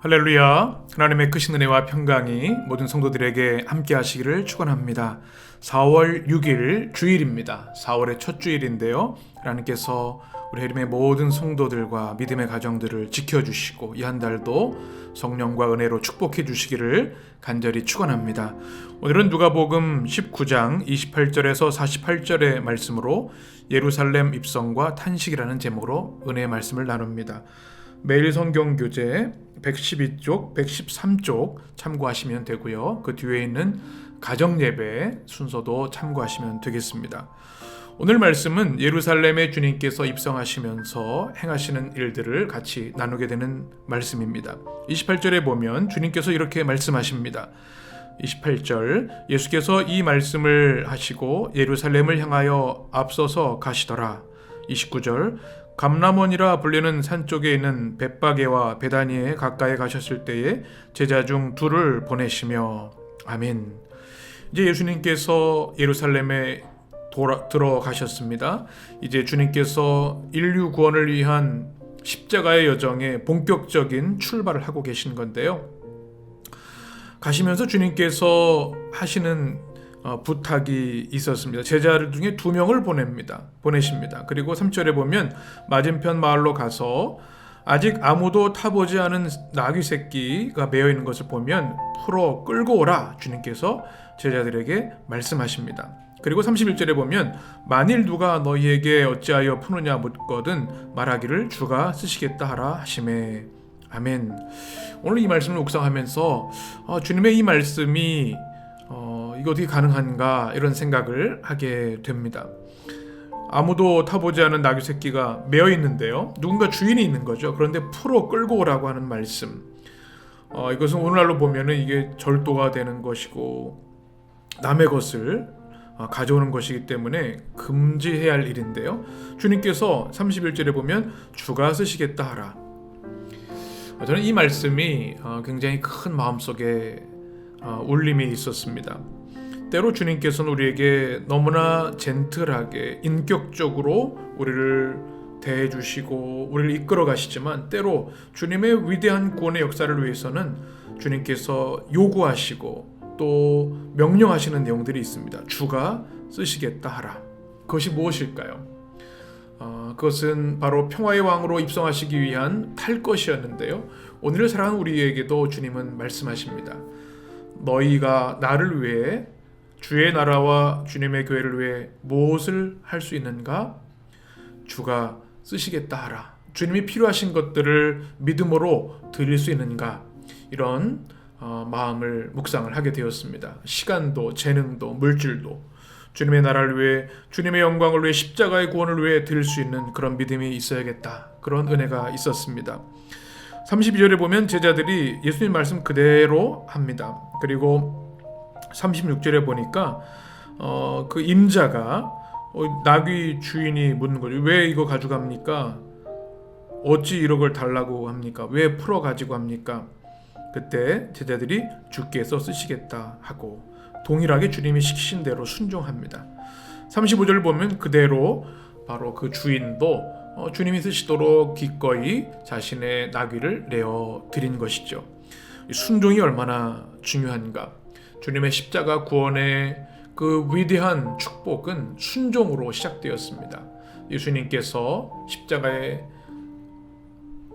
할렐루야. 하나님의 크신 은혜와 평강이 모든 성도들에게 함께 하시기를 축원합니다. 4월 6일 주일입니다. 4월의 첫 주일인데요. 하나님께서 우리 해림의 모든 성도들과 믿음의 가정들을 지켜주시고 이 한 달도 성령과 은혜로 축복해 주시기를 간절히 축원합니다. 오늘은 누가복음 19장 28절에서 48절의 말씀으로 예루살렘 입성과 탄식이라는 제목으로 은혜의 말씀을 나눕니다. 매일 성경 교재 112쪽, 113쪽 참고하시면 되고요. 그 뒤에 있는 가정 예배 순서도 참고하시면 되겠습니다. 오늘 말씀은 예루살렘에 주님께서 입성하시면서 행하시는 일들을 같이 나누게 되는 말씀입니다. 28절에 보면 주님께서 이렇게 말씀하십니다. 28절 예수께서 이 말씀을 하시고 예루살렘을 향하여 앞서서 가시더라. 29절 감람원이라 불리는 산 쪽에 있는 벳바게와 베다니에 가까이 가셨을 때에 제자 중 둘을 보내시며 아멘. 이제 예수님께서 예루살렘에 들어가셨습니다. 이제 주님께서 인류 구원을 위한 십자가의 여정에 본격적인 출발을 하고 계신 건데요. 가시면서 주님께서 하시는 부탁이 있었습니다. 제자들 중에 2명을 보내십니다. 그리고 3절에 보면 맞은편 마을로 가서 아직 아무도 타보지 않은 나귀 새끼가 매여 있는 것을 보면 풀어 끌고 오라 주님께서 제자들에게 말씀하십니다. 그리고 31절에 보면 만일 누가 너희에게 어찌하여 푸느냐 묻거든 말하기를 주가 쓰시겠다 하라 하시매. 아멘. 오늘 이 말씀을 묵상하면서 주님의 이 말씀이 이거 어떻게 가능한가 이런 생각을 하게 됩니다. 아무도 타보지 않은 나귀 새끼가 매여 있는데요. 누군가 주인이 있는 거죠. 그런데 풀어 끌고 오라고 하는 말씀. 이것은 오늘날로 보면은 이게 절도가 되는 것이고 남의 것을 가져오는 것이기 때문에 금지해야 할 일인데요. 주님께서 31절에 보면 주가 쓰시겠다 하라. 저는 이 말씀이 굉장히 큰 마음속에 울림이 있었습니다. 때로 주님께서는 우리에게 너무나 젠틀하게 인격적으로 우리를 대해주시고 우리를 이끌어 가시지만 때로 주님의 위대한 구원의 역사를 위해서는 주님께서 요구하시고 또 명령하시는 내용들이 있습니다. 주가 쓰시겠다 하라. 그것이 무엇일까요? 그것은 바로 평화의 왕으로 입성하시기 위한 탈 것이었는데요. 오늘을 살아가는 우리에게도 주님은 말씀하십니다. 너희가 나를 위해 주의 나라와 주님의 교회를 위해 무엇을 할 수 있는가? 주가 쓰시겠다 하라. 주님이 필요하신 것들을 믿음으로 드릴 수 있는가? 이런 마음을 묵상을 하게 되었습니다. 시간도 재능도 물질도 주님의 나라를 위해 주님의 영광을 위해 십자가의 구원을 위해 드릴 수 있는 그런 믿음이 있어야겠다. 그런 은혜가 있었습니다. 32절에 보면 제자들이 예수님 말씀 그대로 합니다. 그리고 36절에 보니까 그 임자가 나귀 주인이 묻는 거죠. 왜 이거 가져갑니까? 어찌 이런 걸 달라고 합니까? 왜 풀어 가지고 합니까? 그때 제자들이 주께서 쓰시겠다 하고 동일하게 주님이 시키신 대로 순종합니다. 35절을 보면 그대로 바로 그 주인도 주님이 쓰시도록 기꺼이 자신의 나귀를 내어 드린 것이죠. 순종이 얼마나 중요한가. 주님의 십자가 구원의 그 위대한 축복은 순종으로 시작되었습니다. 예수님께서 십자가에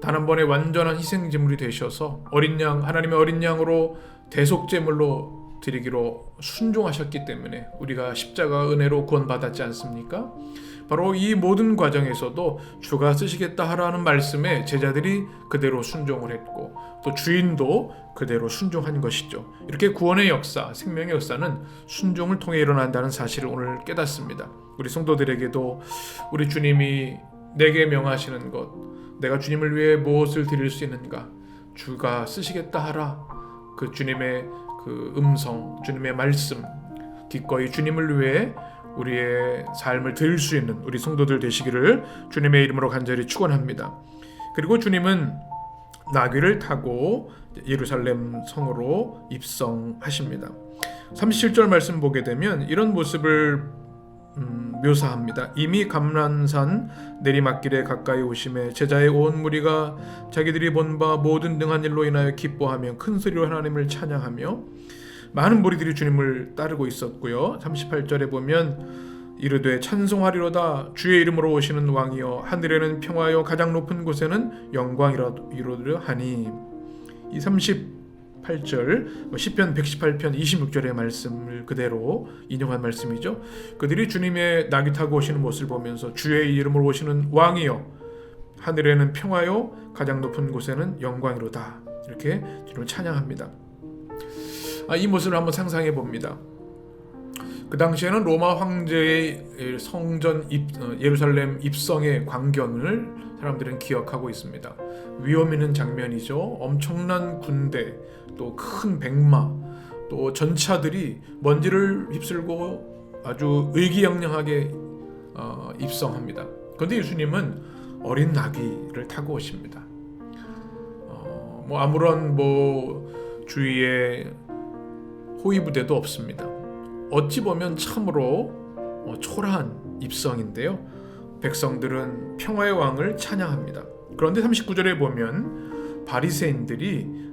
단 한 번의 완전한 희생제물이 되셔서 하나님의 어린 양으로 대속제물로 드리기로 순종하셨기 때문에 우리가 십자가 은혜로 구원받았지 않습니까? 바로 이 모든 과정에서도 주가 쓰시겠다 하라는 말씀에 제자들이 그대로 순종을 했고 또 주인도 그대로 순종한 것이죠. 이렇게 구원의 역사, 생명의 역사는 순종을 통해 일어난다는 사실을 오늘 깨닫습니다. 우리 성도들에게도 우리 주님이 내게 명하시는 것, 내가 주님을 위해 무엇을 드릴 수 있는가? 주가 쓰시겠다 하라. 그 주님의 그 음성, 주님의 말씀, 기꺼이 주님을 위해 우리의 삶을 드릴 수 있는 우리 성도들 되시기를 주님의 이름으로 간절히 축원합니다. 그리고 주님은 나귀를 타고 예루살렘 성으로 입성하십니다. 37절 말씀 보게 되면 이런 모습을 묘사합니다. 이미 감람산 내리막길에 가까이 오심에 제자의 온 무리가 자기들이 본 바 모든 등한 일로 인하여 기뻐하며 큰 소리로 하나님을 찬양하며 많은 무리들이 주님을 따르고 있었고요. 38절에 보면 이르되 찬송하리로다 주의 이름으로 오시는 왕이여 하늘에는 평화여 가장 높은 곳에는 영광이로다 하니. 이 38절 시편 118편 26절의 말씀을 그대로 인용한 말씀이죠. 그들이 주님의 낙이 타고 오시는 모습을 보면서 주의 이름으로 오시는 왕이여 하늘에는 평화요 가장 높은 곳에는 영광이로다 이렇게 주님을 찬양합니다. 이 모습을 한번 상상해 봅니다. 그 당시에는 로마 황제의 성전 예루살렘 입성의 광경을 사람들은 기억하고 있습니다. 위험 있는 장면이죠. 엄청난 군대, 또 큰 백마, 또 전차들이 먼지를 휩쓸고 아주 의기양양하게 입성합니다. 그런데 예수님은 어린 나귀를 타고 오십니다. 아무런 주위에 호위부대도 없습니다. 어찌 보면 참으로 초라한 입성인데요. 백성들은 평화의 왕을 찬양합니다. 그런데 39절에 보면 바리새인들이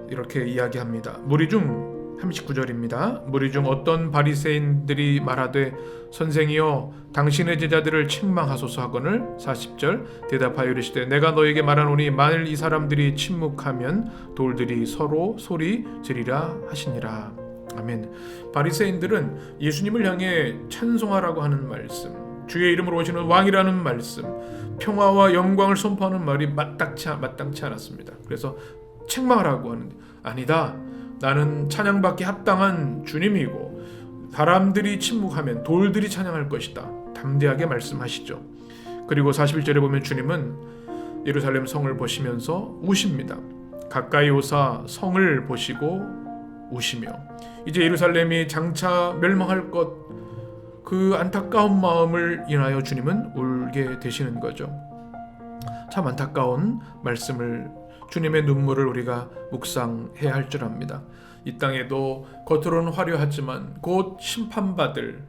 이렇게 이야기합니다. 무리 중 39절입니다. 무리 중 어떤 바리새인들이 말하되 선생이여 당신의 제자들을 책망하소서 하거늘 40절 대답하여 이르시되 내가 너에게 말하노니 만일 이 사람들이 침묵하면 돌들이 서로 소리 지르리라 하시니라. 아멘. 바리새인들은 예수님을 향해 찬송하라고 하는 말씀, 주의 이름으로 오시는 왕이라는 말씀, 평화와 영광을 선포하는 말이 마땅치 않았습니다. 그래서 책망하라고 하는데 아니다. 나는 찬양받기 합당한 주님이고 사람들이 침묵하면 돌들이 찬양할 것이다. 담대하게 말씀하시죠. 그리고 41절에 보면 주님은 예루살렘 성을 보시면서 우십니다. 가까이 오사 성을 보시고 우시며 이제 예루살렘이 장차 멸망할 것 그 안타까운 마음을 인하여 주님은 울게 되시는 거죠. 참 안타까운 말씀을 주님의 눈물을 우리가 묵상해야 할 줄 압니다. 이 땅에도 겉으로는 화려하지만 곧 심판받을,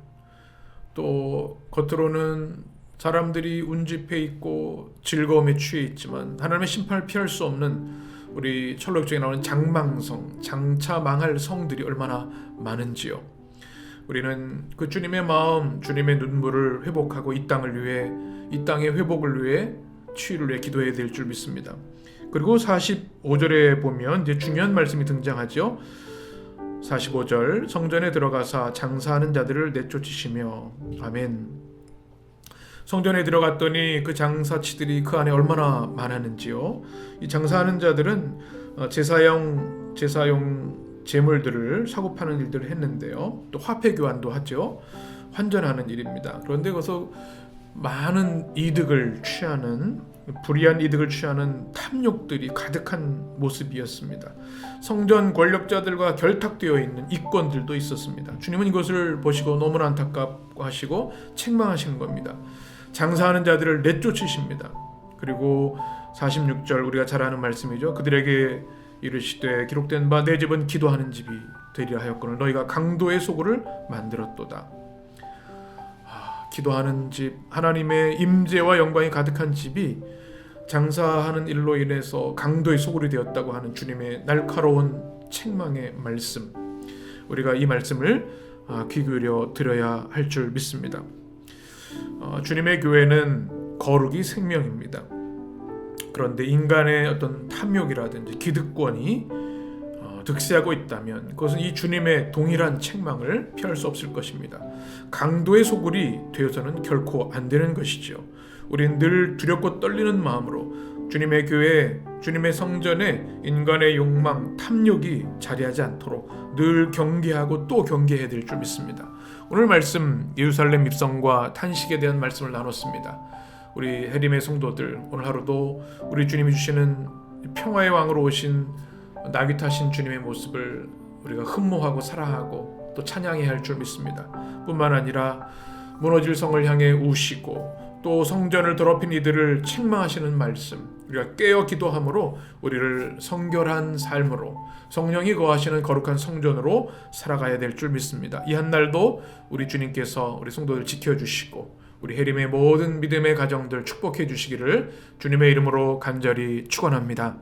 또 겉으로는 사람들이 운집해 있고 즐거움에 취해 있지만 하나님의 심판을 피할 수 없는 우리 철로역정에 나오는 장망성, 장차 망할 성들이 얼마나 많은지요. 우리는 그 주님의 마음, 주님의 눈물을 회복하고 이 땅을 위해, 이 땅의 회복을 위해, 치유를 위해 기도해야 될 줄 믿습니다. 그리고 45절에 보면 이제 중요한 말씀이 등장하죠. 45절 성전에 들어가사 장사하는 자들을 내쫓으시며. 아멘. 성전에 들어갔더니 그 장사치들이 그 안에 얼마나 많았는지요. 이 장사하는 자들은 제사용 재물들을 사고 파는 일들을 했는데요. 또 화폐 교환도 하죠. 환전하는 일입니다. 그런데 거기서 많은 이득을 취하는, 불이한 이득을 취하는 탐욕들이 가득한 모습이었습니다. 성전 권력자들과 결탁되어 있는 이권들도 있었습니다. 주님은 이것을 보시고 너무나 안타깝고 하시고 책망하시는 겁니다. 장사하는 자들을 내쫓으십니다. 그리고 46절 우리가 잘 아는 말씀이죠. 그들에게 이르시되 기록된 바 내 집은 기도하는 집이 되리라 하였거늘 너희가 강도의 소굴을 만들었도다. 기도하는 집, 하나님의 임재와 영광이 가득한 집이 장사하는 일로 인해서 강도의 소굴이 되었다고 하는 주님의 날카로운 책망의 말씀, 우리가 이 말씀을 귀 기울여 들어야 할 줄 믿습니다. 주님의 교회는 거룩이 생명입니다. 그런데 인간의 어떤 탐욕이라든지 기득권이 득세하고 있다면 그것은 이 주님의 동일한 책망을 피할 수 없을 것입니다. 강도의 소굴이 되어서는 결코 안 되는 것이죠. 우리는 늘 두렵고 떨리는 마음으로 주님의 교회, 주님의 성전에 인간의 욕망, 탐욕이 자리하지 않도록 늘 경계하고 또 경계해야 될 줄 믿습니다. 오늘 말씀 예루살렘 입성과 탄식에 대한 말씀을 나눴습니다. 우리 해림의 성도들, 오늘 하루도 우리 주님이 주시는 평화의 왕으로 오신 나귀 타신 주님의 모습을 우리가 흠모하고 사랑하고 또 찬양해야 할 줄 믿습니다. 뿐만 아니라 무너질 성을 향해 우시고 또 성전을 더럽힌 이들을 책망하시는 말씀, 우리가 깨어 기도함으로 우리를 성결한 삶으로 성령이 거하시는 거룩한 성전으로 살아가야 될 줄 믿습니다. 이 한 날도 우리 주님께서 우리 성도들 지켜주시고 우리 해림의 모든 믿음의 가정들 축복해 주시기를 주님의 이름으로 간절히 축원합니다.